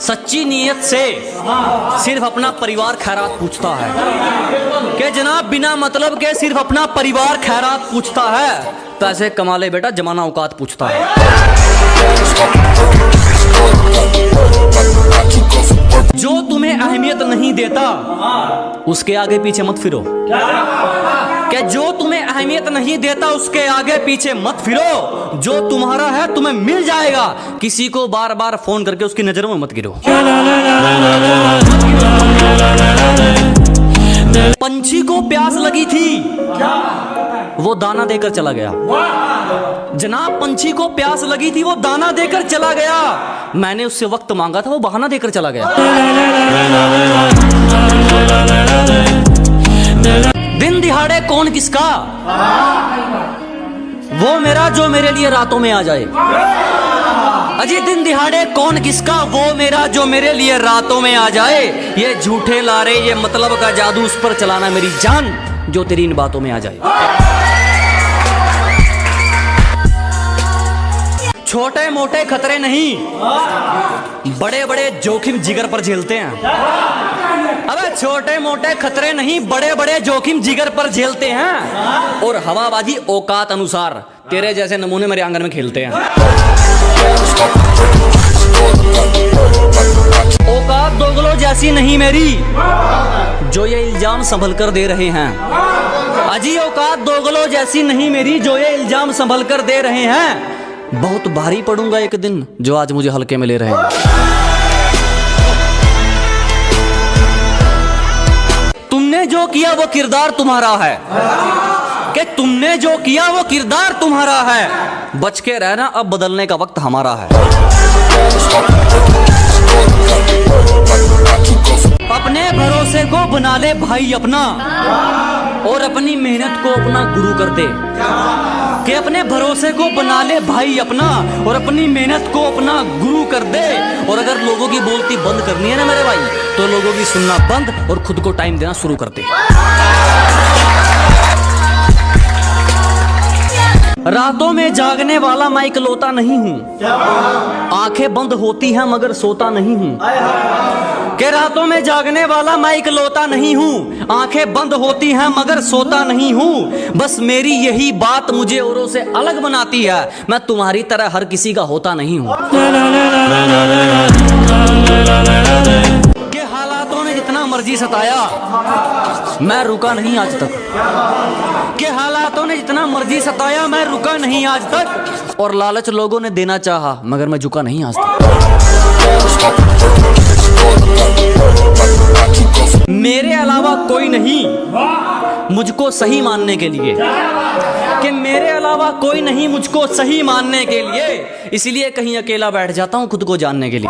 सच्ची नीयत से सिर्फ अपना परिवार खैरात पूछता है कि जनाब बिना मतलब के सिर्फ अपना परिवार खैरात पूछता है। पैसे कमा ले बेटा, जमाना औकात पूछता है। जो तुम्हें अहमियत नहीं देता उसके आगे पीछे मत फिरो। कि जो तुम्हें अहमियत नहीं देता उसके आगे पीछे मत फिरो। जो तुम्हारा है तुम्हें मिल जाएगा। किसी को बार बार फोन करके उसकी नजरों में मत गिरो। पंछी को प्यास लगी थी, वो दाना देकर चला गया। जनाब पंछी को प्यास लगी थी, वो दाना देकर चला गया। मैंने उससे वक्त मांगा था, वो बहाना देकर चला गया। दिन दिहाड़े कौन किसका, वो मेरा जो मेरे लिए रातों में आ जाए। अजी दिन दिहाड़े कौन किसका, वो मेरा जो मेरे लिए रातों में आ जाए। ये झूठे लारे, ये मतलब का जादू, उस पर चलाना मेरी जान जो तेरी इन बातों में आ जाए। छोटे मोटे खतरे नहीं, बड़े बड़े जोखिम जिगर पर झेलते हैं। अबे छोटे मोटे खतरे नहीं, बड़े बड़े जोखिम जिगर पर झेलते हैं। और हवाबाजी औकात अनुसार, तेरे जैसे नमूने मेरे आंगन में खेलते हैं। औकात दोगलों जैसी नहीं मेरी जो ये इल्जाम संभल कर दे रहे हैं। अजी औकात दोगलों जैसी नहीं मेरी जो ये इल्जाम संभल कर दे रहे हैं। बहुत भारी पड़ूंगा एक दिन जो आज मुझे हल्के में ले रहे हैं। तुमने जो किया वो किरदार तुम्हारा है। कि तुमने जो किया वो किरदार तुम्हारा है। बच के रहना, अब बदलने का वक्त हमारा है। अपने भरोसे को बना ले भाई अपना, और अपनी मेहनत को अपना गुरु कर दे। कि अपने भरोसे को बना ले भाई अपना, और अपनी मेहनत को अपना गुरु कर दे। और अगर लोगों की बोलती बंद करनी है ना मेरे भाई, तो लोगों की सुनना बंद और खुद को टाइम देना शुरू कर दे। रातों में जागने वाला मैं इकलौता नहीं हूँ। आंखें बंद होती हैं मगर सोता नहीं हूँ। कि रातों में जागने वाला मैं इकलौता नहीं हूँ। आंखें बंद होती हैं मगर सोता नहीं हूँ। बस मेरी यही बात मुझे औरों से अलग बनाती है। मैं तुम्हारी तरह हर किसी का होता नहीं हूँ। कि हालातों ने जितना मर्जी सताया मैं रुका नहीं आज तक। कि हालातों ने जितना मर्जी सताया मैं रुका नहीं आज तक। और लालच लोगों ने देना चाहा मगर मैं झुका नहीं आज तक। मेरे अलावा कोई नहीं मुझको सही मानने के लिए। कि मेरे अलावा कोई नहीं मुझको सही मानने के लिए। इसलिए कहीं अकेला बैठ जाता हूँ खुद को जानने के लिए।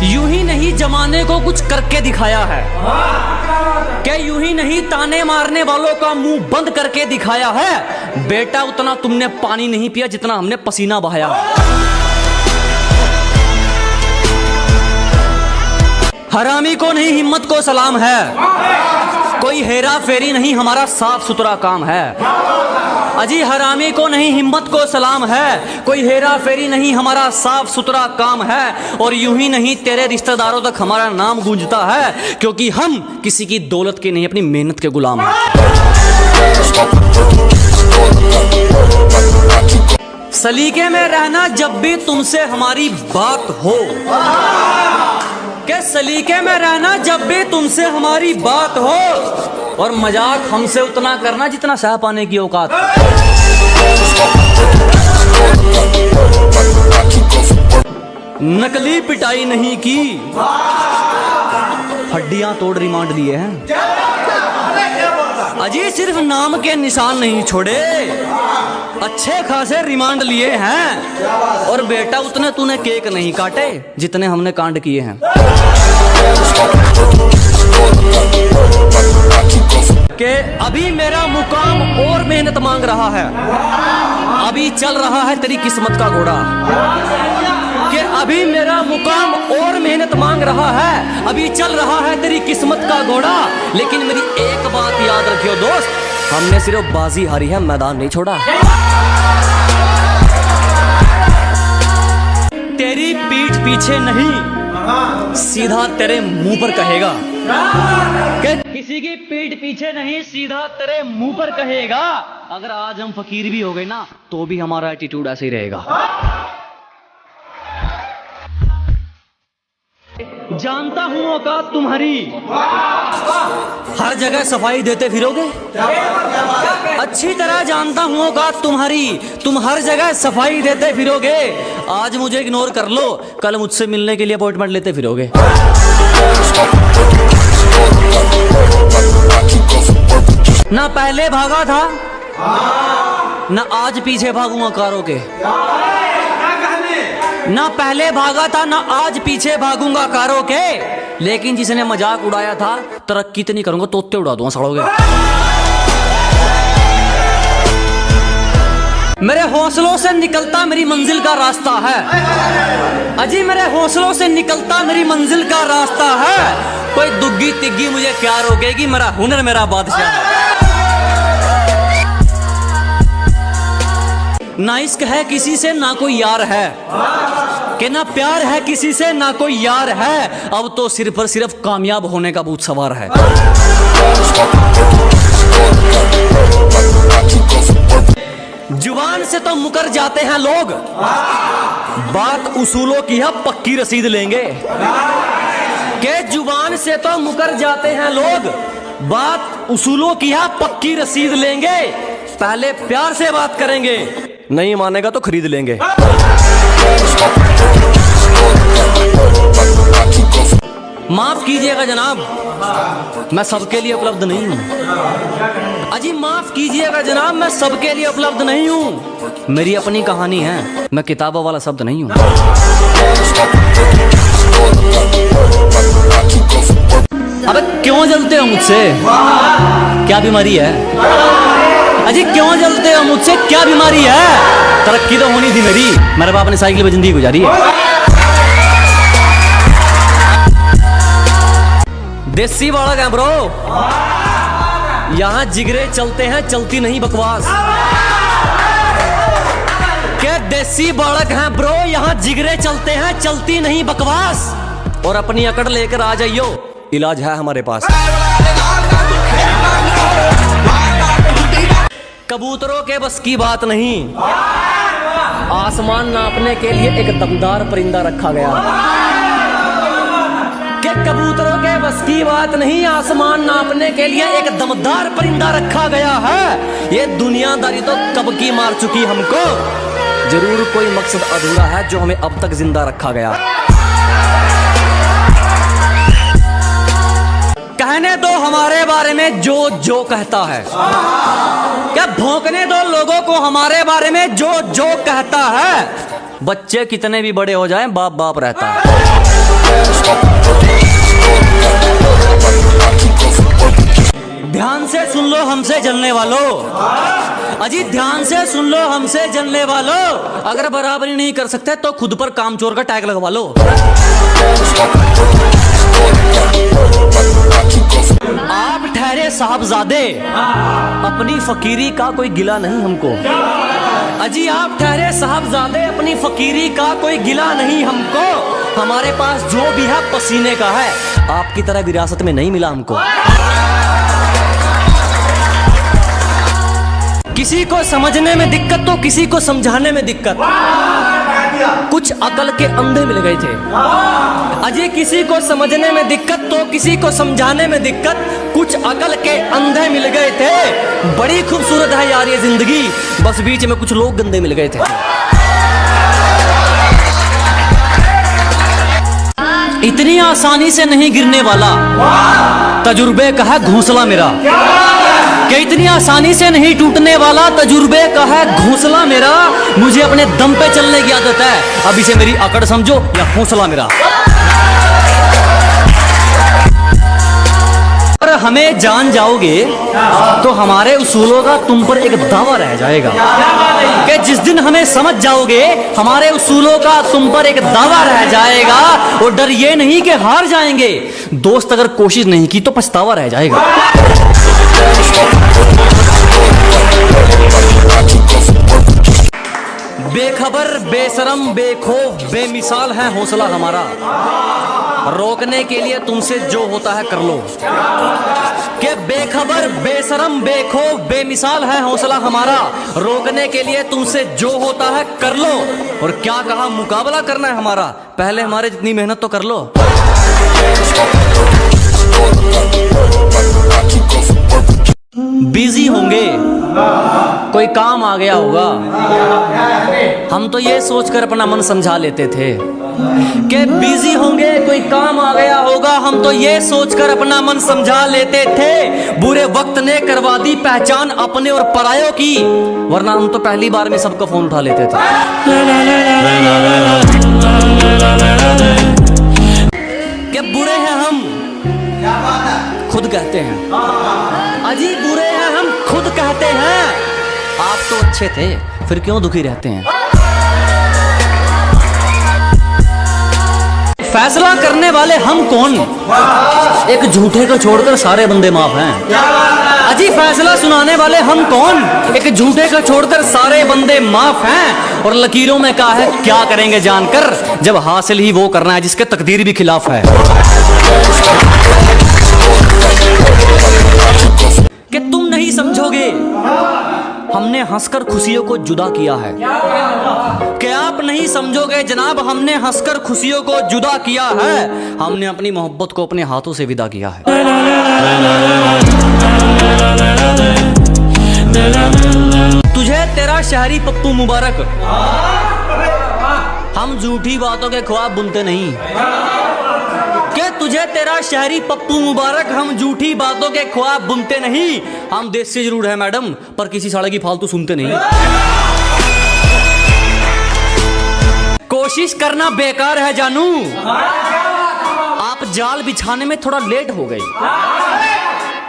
यूं ही नहीं जमाने को कुछ करके दिखाया है। क्या यूं ही नहीं ताने मारने वालों का मुंह बंद करके दिखाया है। बेटा उतना तुमने पानी नहीं पिया जितना हमने पसीना बहाया है। हरामी को नहीं हिम्मत को सलाम है। कोई हेरा फेरी नहीं, हमारा साफ सुथरा काम है। अजी हरामी को नहीं हिम्मत को सलाम है। कोई हेरा फेरी नहीं, हमारा साफ सुथरा काम है। और यूं ही नहीं तेरे रिश्तेदारों तक हमारा नाम गूंजता है। क्योंकि हम किसी की दौलत के नहीं, अपनी मेहनत के गुलाम हैं। सलीके में रहना जब भी तुमसे हमारी बात हो। के सलीके में रहना जब भी तुमसे हमारी बात हो। और मजाक हमसे उतना करना जितना सह पाने की औकात। नकली पिटाई नहीं की, हड्डियां तोड़ रिमांड लिए हैं। अजी सिर्फ नाम के निशान नहीं छोड़े, अच्छे खासे रिमांड लिए हैं। और बेटा उतने तूने केक नहीं काटे जितने हमने कांड किए हैं। कि अभी मेरा मुकाम और मेहनत मांग रहा है। अभी चल रहा है तेरी किस्मत का घोड़ा। कि अभी मेरा मुकाम और मेहनत मांग रहा है। अभी चल रहा है तेरी किस्मत का घोड़ा। लेकिन मेरी एक बात याद रखियो दोस्त, हमने सिर्फ बाजी हारी है, मैदान नहीं छोड़ा। पीछे नहीं सीधा तेरे मुंह पर कहेगा। किसी की पीठ पीछे नहीं सीधा तेरे मुंह पर कहेगा। अगर आज हम फकीर भी हो गए ना तो भी हमारा एटीट्यूड ऐसे ही रहेगा। जानता हूं औकात तुम्हारी, हर जगह सफाई देते फिरोगे। अच्छी तरह जानता हूं औकात तुम्हारी, तुम हर जगह सफाई देते फिरोगे। आज मुझे इग्नोर कर लो, कल मुझसे मिलने के लिए अपॉइंटमेंट लेते फिरोगे। ना पहले भागा था ना आज पीछे भागूंगा कारों के। ना पहले भागा था ना आज पीछे भागूंगा कारों के। लेकिन जिसने मजाक उड़ाया था तरक्की तो नहीं करूंगा, तोते उड़ा दूंगा सड़ोगे। मेरे हौसलों से निकलता मेरी मंजिल का रास्ता है। अजी मेरे हौसलों से निकलता मेरी मंजिल का रास्ता है। कोई दुग्गी तिग्गी मुझे क्या रोकेगी, मेरा हुनर मेरा बादशाह है। ना इश्क है किसी से ना कोई यार है, कि ना प्यार है किसी से ना कोई यार है। अब तो सिर्फ और सिर्फ कामयाब होने का भूत सवार है। जुबान से तो मुकर जाते हैं लोग, बात उसूलों की है पक्की रसीद लेंगे। के जुबान से तो मुकर जाते हैं लोग, बात उसूलों की है पक्की रसीद लेंगे। पहले प्यार से बात करेंगे, नहीं मानेगा तो खरीद लेंगे। माफ कीजिएगा जनाब, मैं सबके लिए उपलब्ध नहीं हूं। अजी माफ कीजिएगा जनाब, मैं सबके लिए उपलब्ध नहीं हूं। मेरी अपनी कहानी है, मैं किताबों वाला शब्द नहीं हूं। अबे क्यों जलते हो मुझसे, क्या बीमारी है? अजी क्यों जलते हो मुझसे, क्या बीमारी है? तरक्की तो होनी थी मेरी, मेरे बाप ने साइकिल पे जिंदगी गुजारी है। देसी बालक है ब्रो, यहाँ जिगरे चलते हैं, चलती नहीं बकवास। क्या देसी बालक हैं ब्रो, यहाँ जिगरे चलते हैं, चलती नहीं बकवास। और अपनी अकड़ लेकर आ जाइयो, इलाज है हमारे पास। कबूतरों के बस की बात नहीं, आसमान नापने के लिए एक दमदार परिंदा रखा गया। कि कबूतरों के बस की बात नहीं, आसमान नापने के लिए एक दमदार परिंदा रखा गया है। ये दुनियादारी तो कब की मार चुकी हमको, जरूर कोई मकसद अधूरा है जो हमें अब तक जिंदा रखा गया। कहने दो हमारे बारे में जो जो कहता है, क्या भौंकने दो लोगों को हमारे बारे में जो जो कहता है। बच्चे कितने भी बड़े हो जाएं, बाप बाप रहता है। ध्यान से सुन लो हमसे जलने वालों, अजी ध्यान से सुन लो हमसे जलने वालों। अगर बराबरी नहीं कर सकते तो खुद पर कामचोर का टैग लगवा लो। आप ठहरे साहबजादे, अपनी फकीरी का कोई गिला नहीं हमको। अजी आप ठहरे साहबजादे, अपनी फकीरी का कोई गिला नहीं हमको। हमारे पास जो भी है पसीने का है, आपकी तरह विरासत में नहीं मिला हमको। किसी को समझने में दिक्कत तो किसी को समझाने में दिक्कत, कुछ अकल के अंधे मिल गए थे। अजी किसी को समझने में दिक्कत तो किसी को समझाने में दिक्कत, कुछ अकल के अंधे मिल गए थे। बड़ी खूबसूरत है यार ये जिंदगी, बस बीच में कुछ लोग गंदे मिल गए थे। इतनी आसानी से नहीं गिरने वाला, तजुर्बे का है घोंसला मेरा। कि इतनी आसानी से नहीं टूटने वाला, तजुर्बे का है घोंसला मेरा। मुझे अपने दम पे चलने की आदत है, अब इसे मेरी अकड़ समझो या हौसला मेरा। अगर हमें जान जाओगे तो हमारे उसूलों का तुम पर एक दावा रह जाएगा। कि जिस दिन हमें समझ जाओगे हमारे उसूलों का तुम पर एक दावा रह जाएगा। और डर ये नहीं कि हार जाएंगे, दोस्त अगर कोशिश नहीं की तो पछतावा रह जाएगा। बेखबर बेखबर बेशरम बेखौफ बेमिसाल है हौसला हमारा, रोकने के लिए तुमसे जो होता है कर लो। कि बेखबर बेशरम बेखौफ बेमिसाल है हौसला हमारा, रोकने के लिए तुमसे जो होता है कर लो। और क्या कहा, मुकाबला करना है हमारा, पहले हमारे जितनी मेहनत तो कर लो। बिजी होंगे, कोई काम आ गया होगा, हम तो ये सोचकर अपना मन समझा लेते थे कि बिजी होंगे, कोई काम आ गया होगा, हम तो ये सोचकर अपना मन समझा लेते थे। बुरे वक्त ने करवा दी पहचान अपने और परायों की, वरना हम तो पहली बार में सबका फोन उठा लेते थे। कि बुरे हैं हम, खुद कहते हैं, अजी बुरे हैं हम खुद कहते हैं। आप तो अच्छे थे, फिर क्यों दुखी रहते हैं? फैसला करने वाले हम कौन, एक झूठे को छोड़कर सारे बंदे माफ हैं। अजी फैसला सुनाने वाले हम कौन, एक झूठे को छोड़कर सारे बंदे माफ हैं। और लकीरों में कहा है क्या करेंगे जानकर, जब हासिल ही वो करना है जिसके तकदीर भी खिलाफ है। कि तुम नहीं समझोगे हमने हंसकर खुशियों को जुदा किया है, कि आप नहीं समझोगे जनाब हमने हंसकर खुशियों को जुदा किया है। हमने अपनी मोहब्बत को अपने हाथों से विदा किया है। तुझे तेरा शहरी पप्पू मुबारक, हम झूठी बातों के ख्वाब बुनते नहीं। कि तुझे तेरा शहरी पप्पू मुबारक, हम झूठी बातों के ख्वाब बुनते नहीं। हम देसी जरूर है मैडम, पर किसी साले की फालतू सुनते नहीं। कोशिश करना बेकार है जानू, आप जाल बिछाने में थोड़ा लेट हो गए।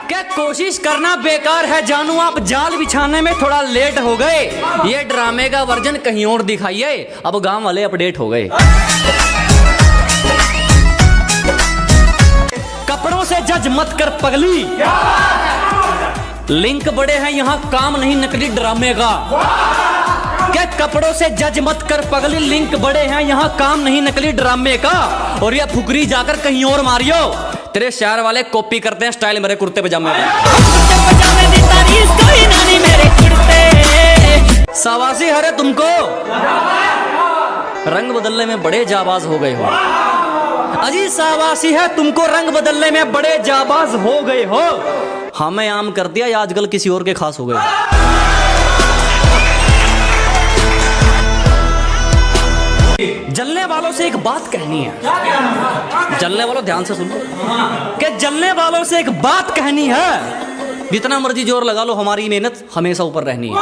क्या कोशिश करना बेकार है जानू, आप जाल बिछाने में थोड़ा लेट हो गए। ये ड्रामे का वर्जन कहीं और दिखाइए, अब गांव वाले अपडेट हो गए। कपड़ों से जज मत कर पगली, लिंक बड़े हैं यहाँ काम नहीं नकली ड्रामे का। क्या कपड़ों से जज मत कर पगली, लिंक बड़े हैं यहाँ काम नहीं नकली ड्रामे का। और ये फुकरी जाकर कहीं और मारियो, तेरे शहर वाले कॉपी करते हैं स्टाइल मेरे कुर्ते पजामे का। सवासी हरे तुमको, रंग बदलने में बड़े जाबाज हो गए हो। अजी शाबाशी है तुमको, रंग बदलने में बड़े जाबाज हो गए हो। हमें आम कर दिया, आजकल किसी और के खास हो गए। जलने वालों से एक बात कहनी है, जलने वालों ध्यान से सुनो, कि जलने वालों से एक बात कहनी है। जितना मर्जी जोर लगा लो, हमारी मेहनत हमेशा ऊपर रहनी है।